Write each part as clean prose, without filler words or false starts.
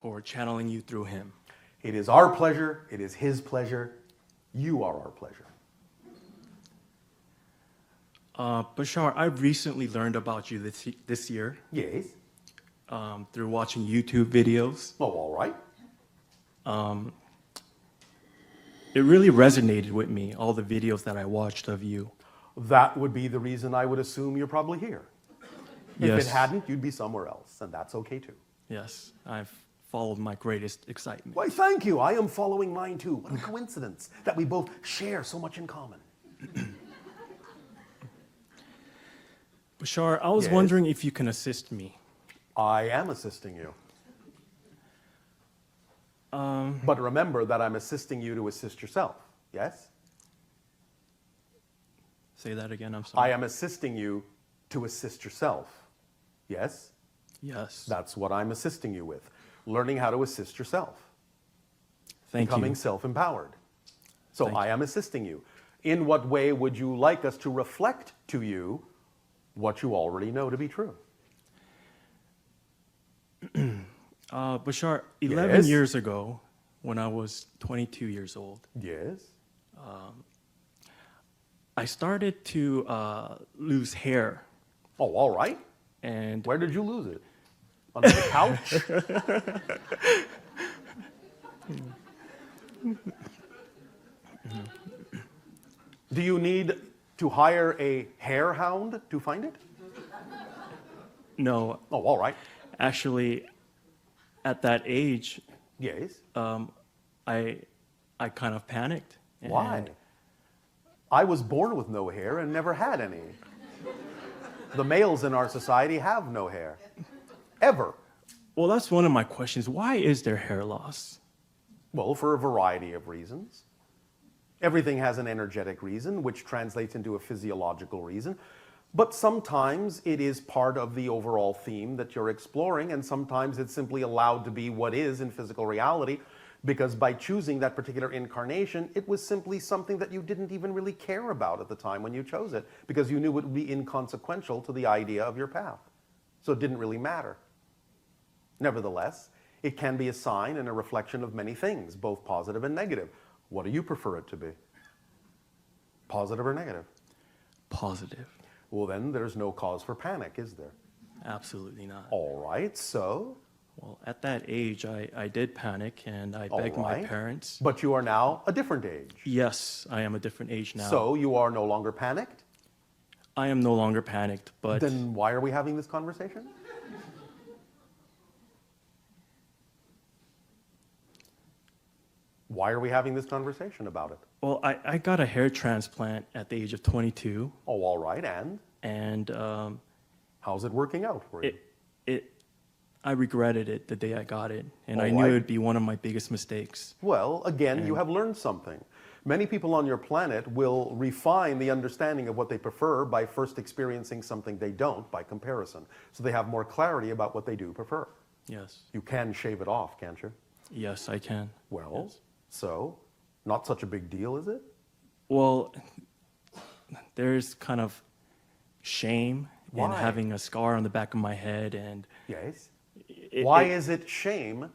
or channeling you through him. It is our pleasure. It is his pleasure. You are our pleasure. Bashar, I've recently learned about you this year Yes. through watching YouTube videos. Oh, all right. It really resonated with me, all the videos that I watched of you. That would be the reason I would assume you're probably here. If Yes. it hadn't, you'd be somewhere else, and that's okay too. Yes, I've followed my greatest excitement. Why, thank you. I am following mine too. What a coincidence that we both share so much in common. Bashar, I was Yes. wondering if you can assist me. I am assisting you. But remember that I'm assisting you to assist yourself, yes? Say that again, I'm I sorry. am assisting you to assist yourself, yes? Yes. That's what I'm assisting you with. Learning how to assist yourself. Thank Becoming you. self-empowered. So Thank I am assisting you. In what way would you like us to reflect to you what you already know to be true? Bashar, 11 Yes. years ago, when I was 22 years old, Yes. I started to lose hair. Oh, all right. And Where did you lose it? Under the couch? Do you need to hire a hair hound to find it? no, Oh, all right. actually, at that age, Yes. I kind of panicked. Why? And I was born with no hair and never had any. The males in our society have no hair. Ever. Well, that's one of my questions. Why is there hair loss? Well, for a variety of reasons. Everything has an energetic reason, which translates into a physiological reason. But sometimes it is part of the overall theme that you're exploring, and sometimes it's simply allowed to be what is in physical reality, because by choosing that particular incarnation, it was simply something that you didn't even really care about at the time when you chose it, because you knew it would be inconsequential to the idea of your path. So it didn't really matter. Nevertheless, it can be a sign and a reflection of many things, both positive and negative. What do you prefer it to be? Positive or negative? Positive. Well, then there's no cause for panic, is there? Absolutely not. All right, so? Well, at that age, I did panic and I All begged my right. parents. But you are now a different age. Yes, I am a different age now. So you are no longer panicked? I am no longer panicked, but Then why are we having this conversation? Why are we having this conversation about it? well, I got a hair transplant at the age of 22, Oh, all right, and and how's it working out for you? I regretted it the day I got it, and I All knew right. it would be one of my biggest mistakes. Well, again, you have learned something. Many people on your planet will refine the understanding of what they prefer by first experiencing something they don't by comparison. So they have more clarity about what they do prefer. Yes, You can shave it off, can't you? yes, I can. Well, Yes. so not such a big deal, is it? Well, there's kind of shame in Why? having a scar on the back of my head, and Yes. it- Why it- is it shame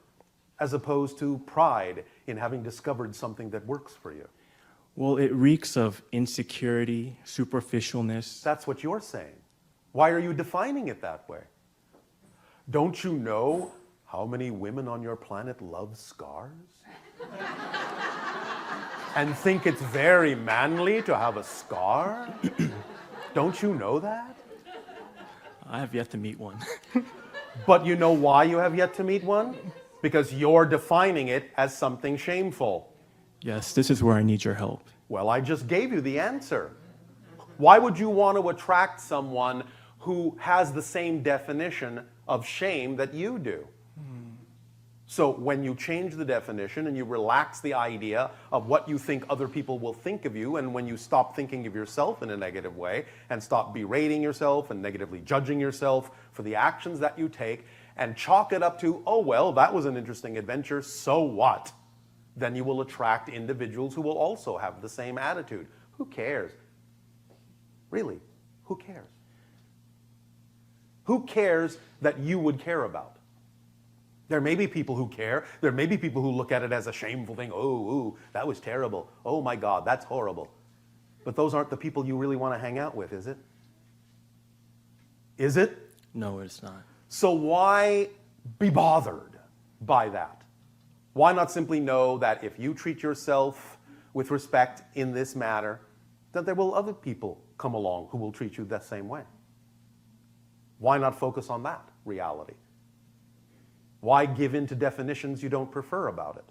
as opposed to pride in having discovered something that works for you? well, it reeks of insecurity, superficialness. That's what you're saying. Why are you defining it that way? Don't you know how many women on your planet love scars? And think it's very manly to have a scar? Don't you know that? I have yet to meet one. But you know why you have yet to meet one? Because you're defining it as something shameful. Yes, this is where I need your help. Well, I just gave you the answer. Why would you want to attract someone who has the same definition of shame that you do? So when you change the definition and you relax the idea of what you think other people will think of you, and when you stop thinking of yourself in a negative way and stop berating yourself and negatively judging yourself for the actions that you take and chalk it up to, oh, well, that was an interesting adventure, so what? Then you will attract individuals who will also have the same attitude. Who cares? Really, who cares? Who cares that you would care about? There may be people who care. There may be people who look at it as a shameful thing. Oh, ooh, that was terrible. Oh my God, that's horrible. But those aren't the people you really want to hang out with, is it? Is it? No, it's not. So why be bothered by that? Why not simply know that if you treat yourself with respect in this matter, that there will other people come along who will treat you that same way? Why not focus on that reality? Why give in to definitions you don't prefer about it,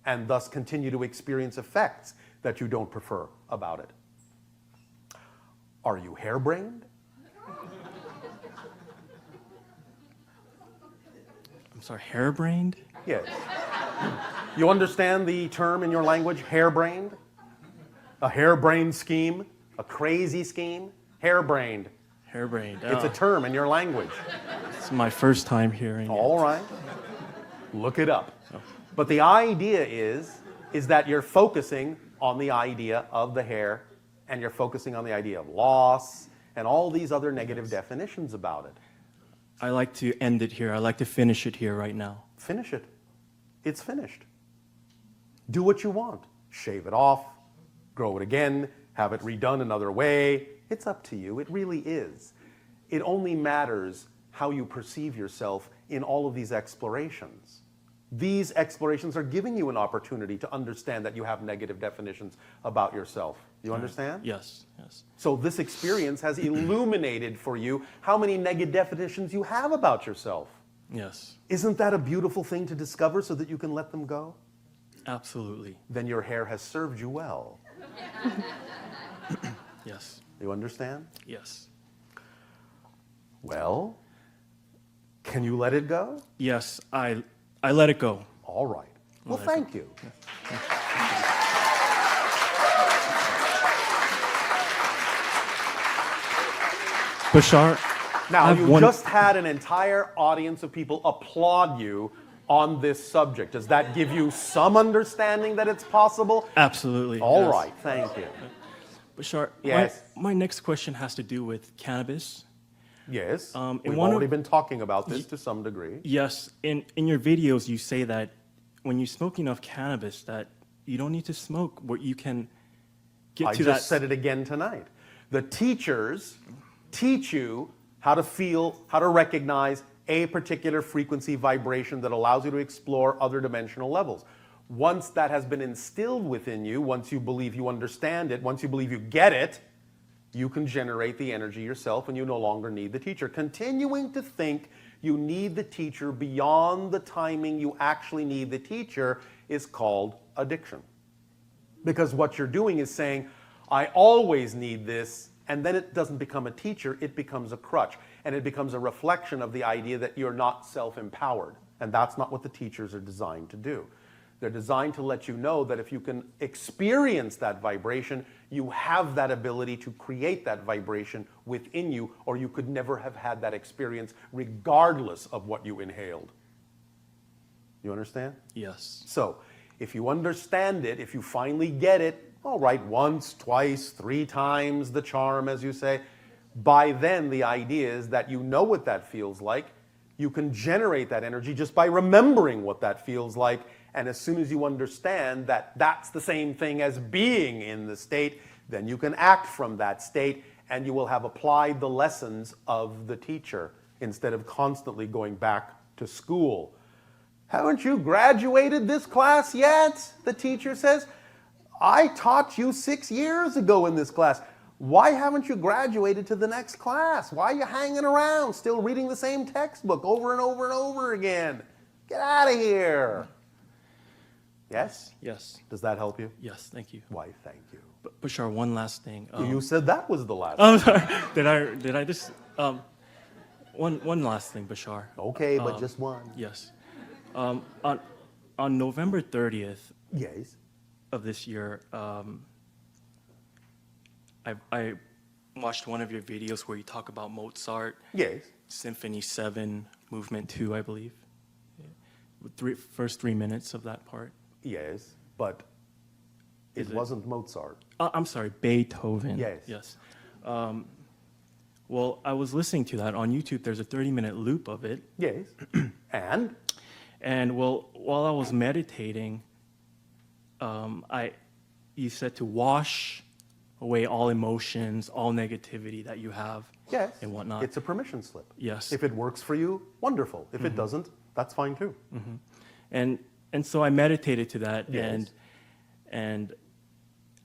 and thus continue to experience effects that you don't prefer about it? Are you harebrained? I'm sorry, harebrained? Yes. You understand the term in your language, harebrained? A harebrained scheme? A crazy scheme? Harebrained. Harebrained. It's a term in your language. It's my first time hearing All it. right. Look it up. But the idea is that you're focusing on the idea of the hare, and you're focusing on the idea of loss and all these other negative definitions about it. I like to end it here. I like to finish it here right now. Finish it. It's finished. Do what you want. Shave it off, grow it again, have it redone another way. It's up to you. It really is. It only matters how you perceive yourself in all of these explorations. These explorations are giving you an opportunity to understand that you have negative definitions about yourself. You understand? Yes, yes. So this experience has illuminated for you how many negative definitions you have about yourself. Yes, Isn't that a beautiful thing to discover so that you can let them go? absolutely. Then your hair has served you well. Yes, You understand? yes. Well, can you let it go? Yes, I let it go. All right. Well, Let it go. thank you. Bashar, Now, I have you one- just had an entire audience of people applaud you on this subject. Does that give you some understanding that it's possible? Absolutely. All yes. right, thank you. Bashar, Yes. my next question has to do with cannabis. Yes, in we've one of- already been talking about this to some degree. Yes, in your videos you say that when you're smoking enough cannabis that you don't need to smoke, where you can get I to just that. said it again tonight. The teachers teach you how to feel, how to recognize a particular frequency vibration that allows you to explore other dimensional levels. Once that has been instilled within you, once you believe you understand it, once you believe you get it, you can generate the energy yourself and you no longer need the teacher. Continuing to think you need the teacher beyond the timing you actually need the teacher is called addiction. Because what you're doing is saying, I always need this, and then it doesn't become a teacher, it becomes a crutch. And it becomes a reflection of the idea that you're not self-empowered. And that's not what the teachers are designed to do. They're designed to let you know that if you can experience that vibration, you have that ability to create that vibration within you, or you could never have had that experience regardless of what you inhaled. You understand? Yes. So, if you understand it, if you finally get it, all right, once, twice, 3 times the charm, as you say, by then the idea is that you know what that feels like. You can generate that energy just by remembering what that feels like. And as soon as you understand that that's the same thing as being in the state, then you can act from that state and you will have applied the lessons of the teacher instead of constantly going back to school. Haven't you graduated this class yet? The teacher says. I taught you 6 years ago in this class. Why haven't you graduated to the next class? Why are you hanging around, still reading the same textbook over and over and over again? Get out of here. Yes? Yes. Does that help you? Yes. Thank you. Why, thank you. Bashar, one last thing. You said that was the last. I'm sorry. Did I just one last thing, Bashar? Okay, but just one. Yes. On November 30th Yes. of this year, I watched one of your videos where you talk about Mozart, Yes. Symphony 7, Movement 2, I believe. First 3 minutes of that part. Yes, but it Is it- wasn't Mozart. I'm sorry, Beethoven. Yes. Yes. Well, I was listening to that on YouTube. There's a 30-minute loop of it. Yes. And? And well, while I was meditating, you said to wash away all emotions, all negativity that you have, Yes, and whatnot. it's a permission slip. Yes. If it works for you, wonderful. If it doesn't, that's fine too. And so I meditated to that, Yes. and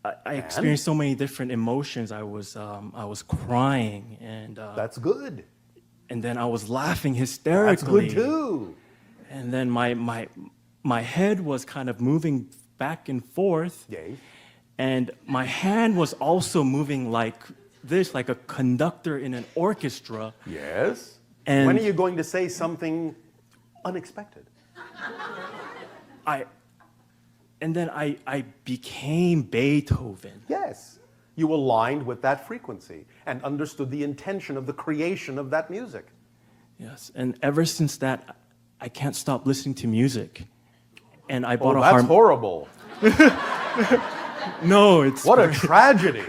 I experienced so many different emotions. I was crying, That's good. and then I was laughing That's hysterically. good too. And then my head was kind of moving back and forth, Yay. and my hand was also moving like this, like a conductor in an orchestra. Yes. And when are you going to say something unexpected? And then I became Beethoven. Yes. You aligned with that frequency and understood the intention of the creation of that music. Yes, and ever since that, I can't stop listening to music. And I Oh, bought a that's horrible. No, it's What a tragedy.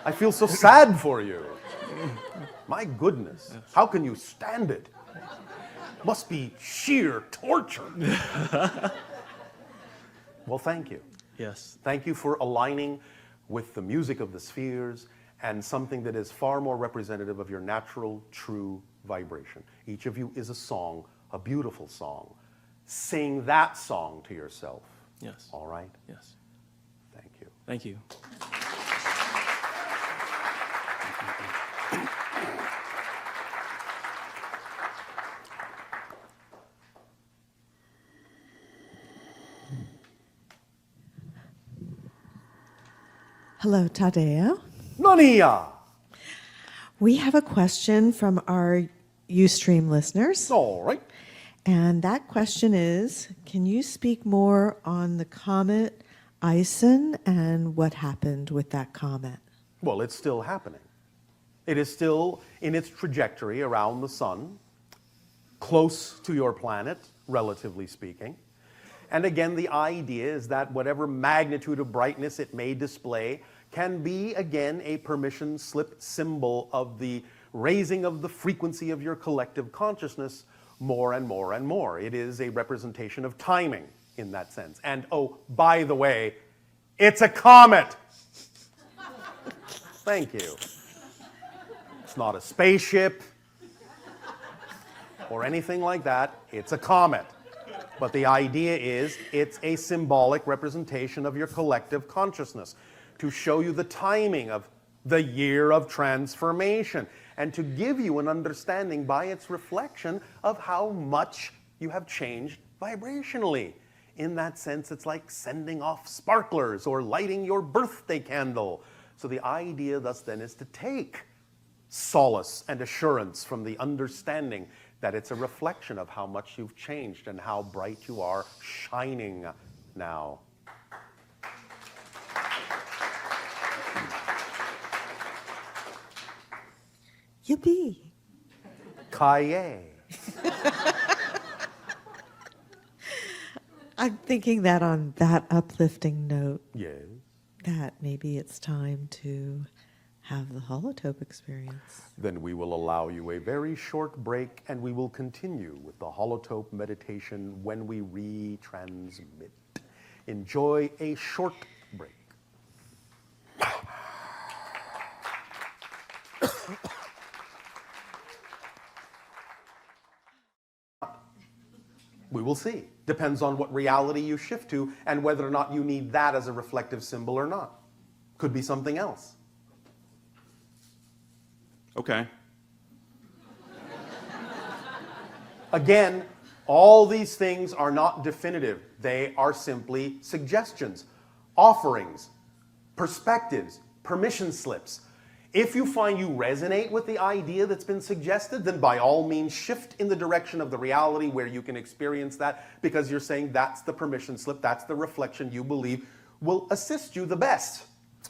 I feel so sad for you. My goodness. How can you stand it? Must be sheer torture. Well, thank you. Yes. Thank you for aligning with the music of the spheres and something that is far more representative of your natural, true vibration. Each of you is a song, a beautiful song. Sing that song to yourself. Yes. All right? Yes. Thank you. Thank you. Hello, Tadeo. Nania! We have a question from our Ustream listeners. All right. And that question is, can you speak more on the comet Ison and what happened with that comet? Well, it's still happening. It is still in its trajectory around the sun, close to your planet, relatively speaking. And again, the idea is that whatever magnitude of brightness it may display can be, again, a permission slip symbol of the raising of the frequency of your collective consciousness more and more and more. It is a representation of timing in that sense. And oh, by the way, it's a comet. Thank you. It's not a spaceship or anything like that. It's a comet. But the idea is it's a symbolic representation of your collective consciousness to show you the timing of the year of transformation and to give you an understanding by its reflection of how much you have changed vibrationally. In that sense, it's like sending off sparklers or lighting your birthday candle. So the idea thus then is to take solace and assurance from the understanding that it's a reflection of how much you've changed and how bright you are shining now. Yippee. Kaye. I'm thinking that on that uplifting note, Yes. that maybe it's time to have the holotope experience. Then we will allow you a very short break and we will continue with the holotope meditation when we retransmit. Enjoy a short break. We will see. Depends on what reality you shift to and whether or not you need that as a reflective symbol or not. Could be something else. Okay. Again, all these things are not definitive. They are simply suggestions, offerings, perspectives, permission slips. If you find you resonate with the idea that's been suggested, then by all means shift in the direction of the reality where you can experience that, because you're saying that's the permission slip, that's the reflection you believe will assist you the best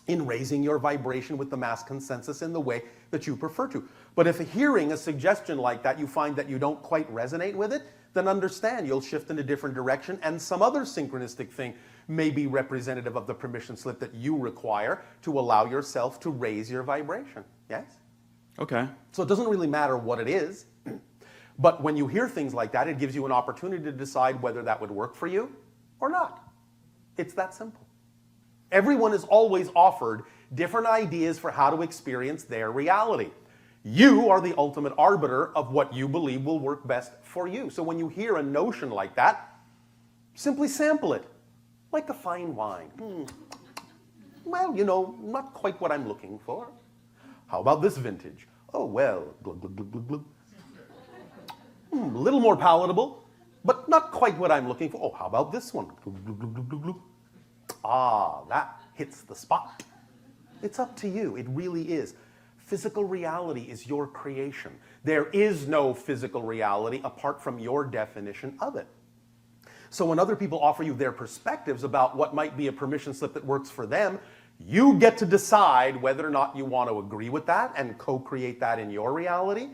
in raising your vibration with the mass consensus in the way that you prefer to. But if hearing a suggestion like that, you find that you don't quite resonate with it, then understand you'll shift in a different direction and some other synchronistic thing may be representative of the permission slip that you require to allow yourself to raise your vibration. Yes? Okay. So it doesn't really matter what it is, But when you hear things like that, it gives you an opportunity to decide whether that would work for you or not. It's that simple. Everyone is always offered different ideas for how to experience their reality. You are the ultimate arbiter of what you believe will work best for you. So when you hear a notion like that, simply sample it, like a fine wine. Well, you know, not quite what I'm looking for. How about this vintage? Oh, well, glug, glug, glug, glug, glug. A little more palatable, but not quite what I'm looking for. Oh, how about this one? Glug, glug, glug, glug, glug, glug. Ah, that hits the spot. It's up to you. It really is. Physical reality is your creation. There is no physical reality apart from your definition of it. So when other people offer you their perspectives about what might be a permission slip that works for them, you get to decide whether or not you want to agree with that and co-create that in your reality,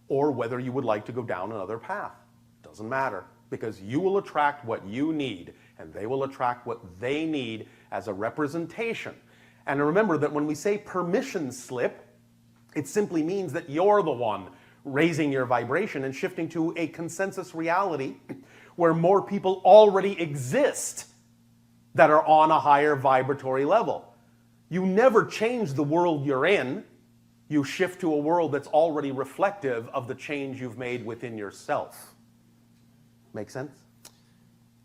or whether you would like to go down another path. Doesn't matter, because you will attract what you need, and they will attract what they need as a representation. And remember that when we say permission slip, it simply means that you're the one raising your vibration and shifting to a consensus reality where more people already exist that are on a higher vibratory level. You never change the world you're in. You shift to a world that's already reflective of the change you've made within yourself. Make sense?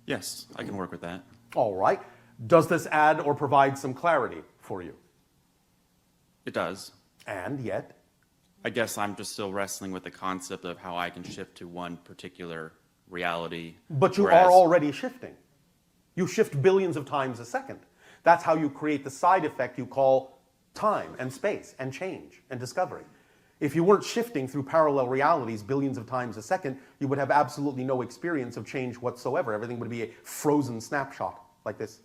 Yes, I can work with that. All right. Does this add or provide some clarity for you? It does. And yet? I guess I'm just still wrestling with the concept of how I can shift to one particular reality. But you whereas- are already shifting. You shift billions of times a second. That's how you create the side effect you call time and space and change and discovery. If you weren't shifting through parallel realities billions of times a second, you would have absolutely no experience of change whatsoever. Everything would be a frozen snapshot like this.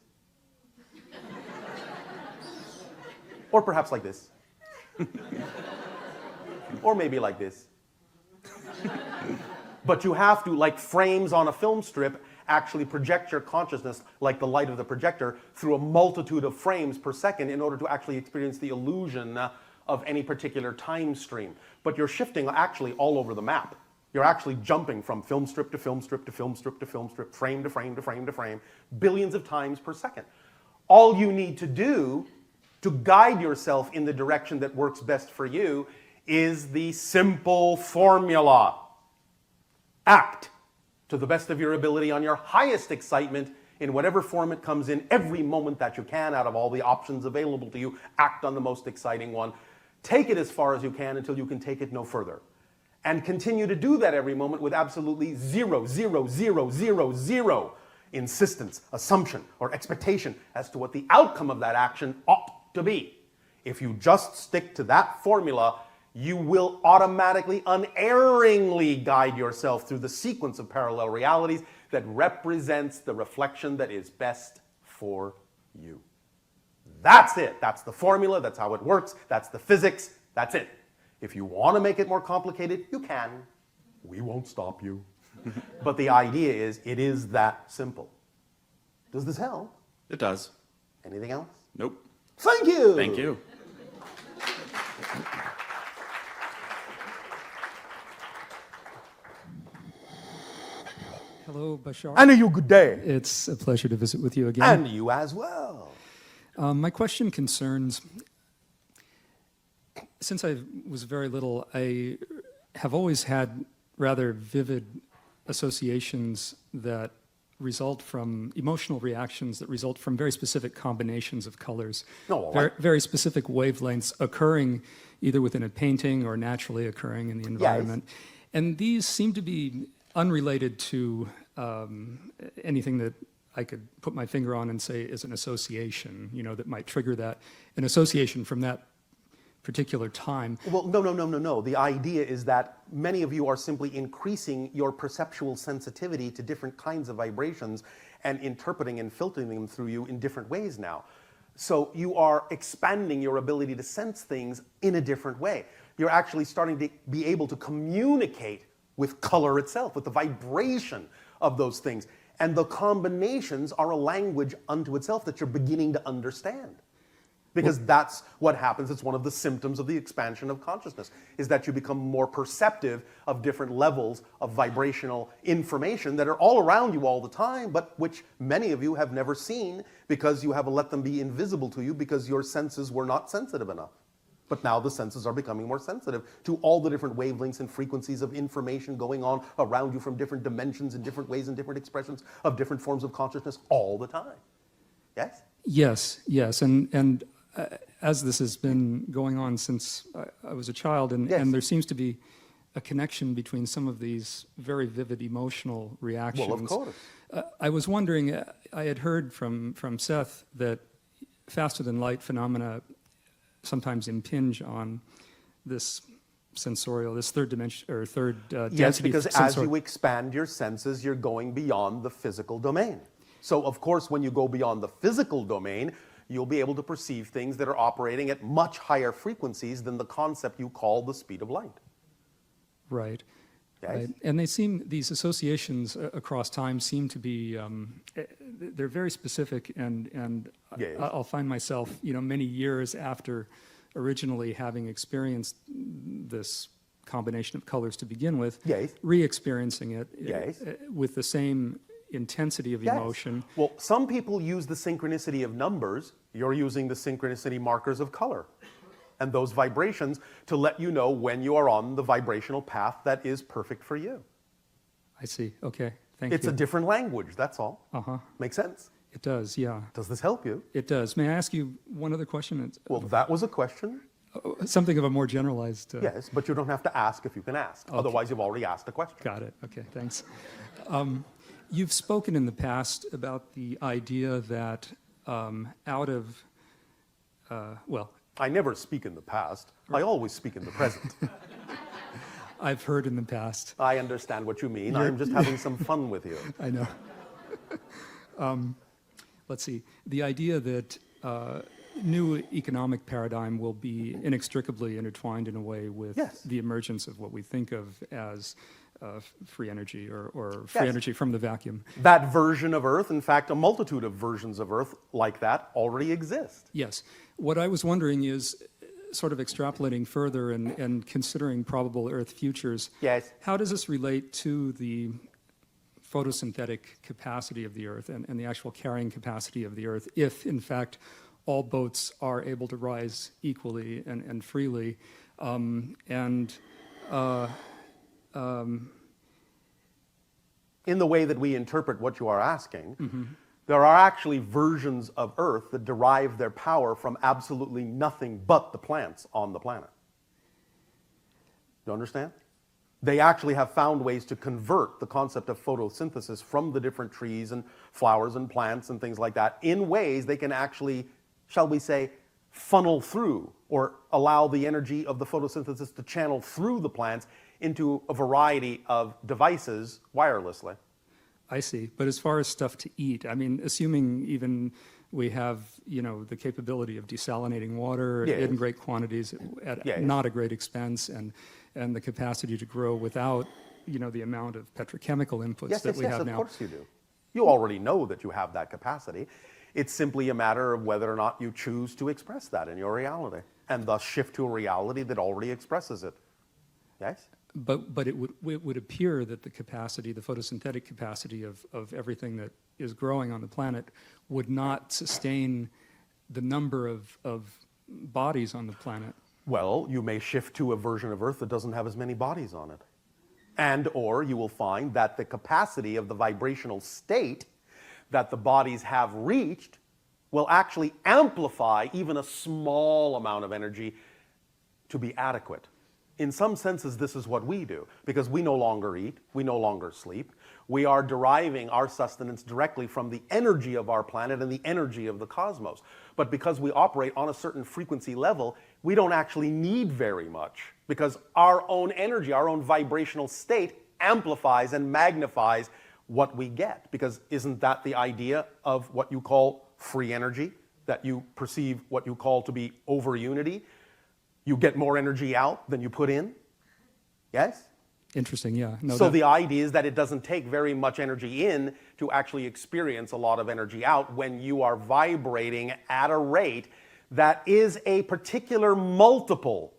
Or perhaps like this. Or maybe like this. But you have to, like frames on a film strip, actually project your consciousness like the light of the projector through a multitude of frames per second in order to actually experience the illusion of any particular time stream. But you're shifting actually all over the map. You're actually jumping from film strip to film strip to film strip to film strip, frame to frame to frame to frame, billions of times per second. All you need to do to guide yourself in the direction that works best for you is the simple formula. Act to the best of your ability on your highest excitement in whatever form it comes in every moment that you can out of all the options available to you. Act on the most exciting one. Take it as far as you can until you can take it no further. And continue to do that every moment with absolutely zero insistence, assumption, or expectation as to what the outcome of that action ought to be. If you just stick to that formula, you will automatically, unerringly guide yourself through the sequence of parallel realities that represents the reflection that is best for you. That's it. That's the formula. That's how it works. That's the physics. That's it. If you want to make it more complicated, you can. We won't stop you. But the idea is, it is that simple. Does this help? It does. Anything else? Nope. Thank you. Thank you. Hello, Bashar. And you good day. It's a pleasure to visit with you again. And you as well. My question concerns, since I was very little, I have always had rather vivid associations that result from emotional reactions that result from very specific combinations of colors, Oh, very specific wavelengths occurring either within a painting or naturally occurring in the environment. And these seem to be unrelated to anything that I could put my finger on and say is an association, you know, that might trigger that, an association from that particular time. Well, no. The idea is that many of you are simply increasing your perceptual sensitivity to different kinds of vibrations and interpreting and filtering them through you in different ways now. So you are expanding your ability to sense things in a different way. You're actually starting to be able to communicate with color itself, with the vibration of those things. And the combinations are a language unto itself that you're beginning to understand. Because that's what happens. It's one of the symptoms of the expansion of consciousness, is that you become more perceptive of different levels of vibrational information that are all around you all the time, but which many of you have never seen because you have let them be invisible to you because your senses were not sensitive enough. But now the senses are becoming more sensitive to all the different wavelengths and frequencies of information going on around you from different dimensions in different ways and different expressions of different forms of consciousness all the time. Yes? Yes. And as this has been going on since I was a child, and there seems to be a connection between some of these very vivid emotional reactions. Well, of course. I was wondering, I had heard from Seth that faster-than-light phenomena sometimes impinge on this sensorial, this third dimension, or third density. Yes, because as you expand your senses, you're going beyond the physical domain. So, of course, when you go beyond the physical domain, you'll be able to perceive things that are operating at much higher frequencies than the concept you call the speed of light. Right. Yes. Right. And these associations across time seem to be, they're very specific, and Yes. I'll find myself, many years after originally having experienced this combination of colors to begin with, Yes. re-experiencing it Yes. with the same intensity of Yes. emotion. Well, some people use the synchronicity of numbers. You're using the synchronicity markers of color and those vibrations to let you know when you are on the vibrational path that is perfect for you. I see. Okay. Thank you. It's a different language, that's all. Uh-huh. Make sense? It does, yeah. Does this help you? It does. May I ask you one other question? It's Well, that was a question. something of a more generalized... Yes, but you don't have to ask if you can ask. Okay. Otherwise, you've already asked a question. Got it. Okay, thanks. You've spoken in the past about the idea that out of, well, I never speak in the past. I always speak in the present. I've heard in the past. I understand what you mean. I'm just having some fun with you. I know. Let's see. The idea that new economic paradigm will be inextricably intertwined in a way with Yes. the emergence of what we think of as free energy or free Yes. energy from the vacuum. That version of Earth, in fact, a multitude of versions of Earth like that already exist. Yes. What I was wondering is, sort of extrapolating further and considering probable Earth futures, Yes. how does this relate to the photosynthetic capacity of the Earth and the actual carrying capacity of the Earth, if, in fact, all boats are able to rise equally and freely? In the way that we interpret what you are asking, there are actually versions of Earth that derive their power from absolutely nothing but the plants on the planet. You understand? They actually have found ways to convert the concept of photosynthesis from the different trees and flowers and plants and things like that in ways they can actually, shall we say, funnel through or allow the energy of the photosynthesis to channel through the plants into a variety of devices wirelessly. I see. But as far as stuff to eat, I mean, assuming even we have, the capability of desalinating water Yes. in great quantities at Yes. not a great expense, and the capacity to grow without, the amount of petrochemical inputs Yes, that yes, we yes, have of now. course you do. You already know that you have that capacity. It's simply a matter of whether or not you choose to express that in your reality, and thus shift to a reality that already expresses it. Yes? But it would appear that the capacity, the photosynthetic capacity of everything that is growing on the planet would not sustain the number of bodies on the planet. Well, you may shift to a version of Earth that doesn't have as many bodies on it. And or you will find that the capacity of the vibrational state that the bodies have reached will actually amplify even a small amount of energy to be adequate. In some senses, this is what we do, because we no longer eat, we no longer sleep. We are deriving our sustenance directly from the energy of our planet and the energy of the cosmos. But because we operate on a certain frequency level, we don't actually need very much, because our own energy, our own vibrational state amplifies and magnifies what we get. Because isn't that the idea of what you call free energy, that you perceive what you call to be over unity? You get more energy out than you put in? Yes? Interesting, yeah. No, So the idea is that it doesn't take very much energy in to actually experience a lot of energy out when you are vibrating at a rate that is a particular multiple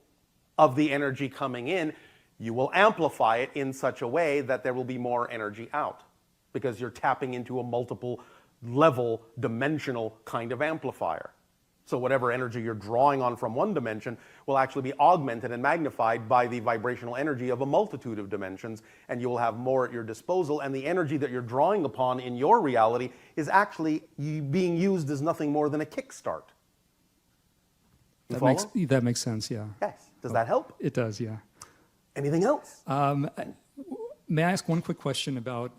of the energy coming in, you will amplify it in such a way that there will be more energy out, because you're tapping into a multiple level, dimensional kind of amplifier. So whatever energy you're drawing on from one dimension will actually be augmented and magnified by the vibrational energy of a multitude of dimensions, and you will have more at your disposal, and the energy that you're drawing upon in your reality is actually being used as nothing more than a kickstart. You follow? That makes sense, yeah. Yes. Does that help? It does, yeah. Anything else? May I ask one quick question about,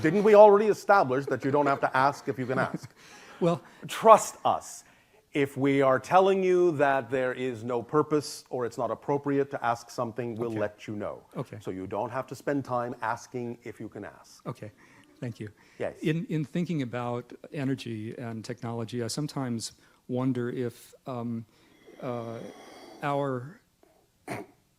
Didn't we already establish that you don't have to ask if you can ask? well, Trust us. If we are telling you that there is no purpose or it's not appropriate to ask something, we'll let you know. Okay. So you don't have to spend time asking if you can ask. okay, thank you. Yes. In thinking about energy and technology, I sometimes wonder if our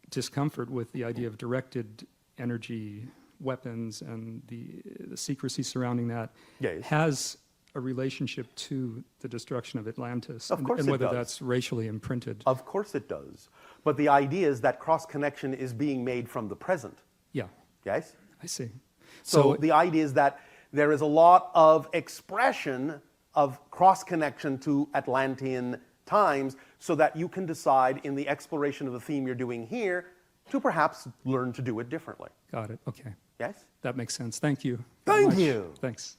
discomfort with the idea of directed energy weapons and the secrecy surrounding that Yes. has a relationship to the destruction of Atlantis, Of course and it whether does. that's racially imprinted. Of course it does. But the idea is that cross-connection is being made from the present. Yeah, Yes? I see. So the idea is that there is a lot of expression of cross-connection to Atlantean times, so that you can decide in the exploration of the theme you're doing here to perhaps learn to do it differently. Got it. Okay, Yes? that makes sense. Thank you. very Thank much. you. Thanks.